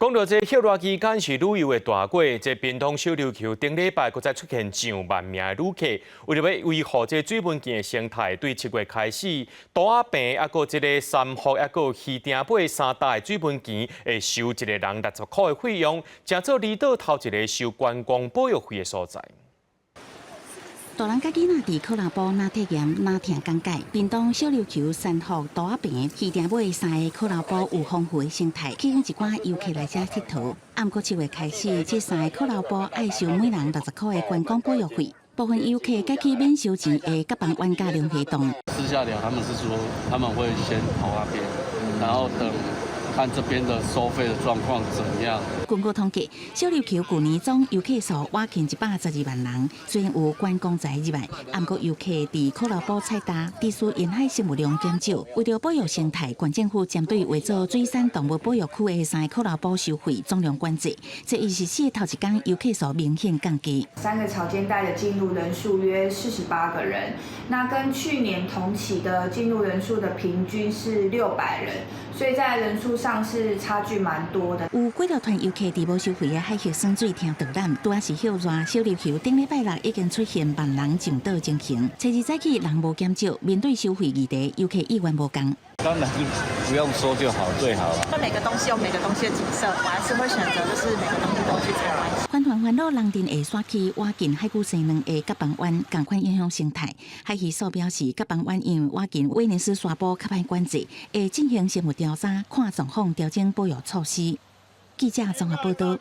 讲到这歇热期间是旅游的大季，这屏东小琉球顶礼拜，佫再出现上万名的旅客，为了要维护这水文镜的生态，对7月开始，大阿坪还佫这个三福，还佫鱼鼎尾三大的水文镜会收一个人60块的费用，正做离岛头一个收观光保育费的所在。 大人甲囡仔伫科拉波哪体验哪听讲解，屏东小琉球三福大阿坪鱼鼎尾三个科拉波有丰富的生态，吸引一寡游客来遮佚佗。暗过7月开始，这三个科拉波爱收每人60块的观光保育费，部分游客改去免收钱的甲房玩家联活动。私下聊，他们是说他们会先跑那边，然后等。 看这边的收费的状况怎么样？根据统计，小琉球去年总游客数挖近112万人，虽然有观光财入来，不过游客伫科拉波采搭，地区沿海生物量减少。为了保育生态，县政府针对为做水产动物保育区的3个科拉波收费总量管制，这24头一天游客数明显降低。3个潮间带的进入人数约48个人，那跟去年同期的进入人数的平均是600人，所以在人数 上是差距蛮多的。有几条团游客伫无收费的海域酸水厅导览，拄仔是休热，小琉球顶礼拜六已经出现万人上岛情形。初2早起人无减少，面对收费议题，游客意愿无同。当然不用收就好，最好了。那每个东西有每个东西的景色，我还是会选择就是每个东西都去参观。环团环岛人镇下刷区挖近海龟西两个甲房湾，同款影响生态。海渔署表示，甲房湾因为挖近威尼斯沙坡较歹管制，会进行生物调查，看状况调整保育措施。记者综合报道。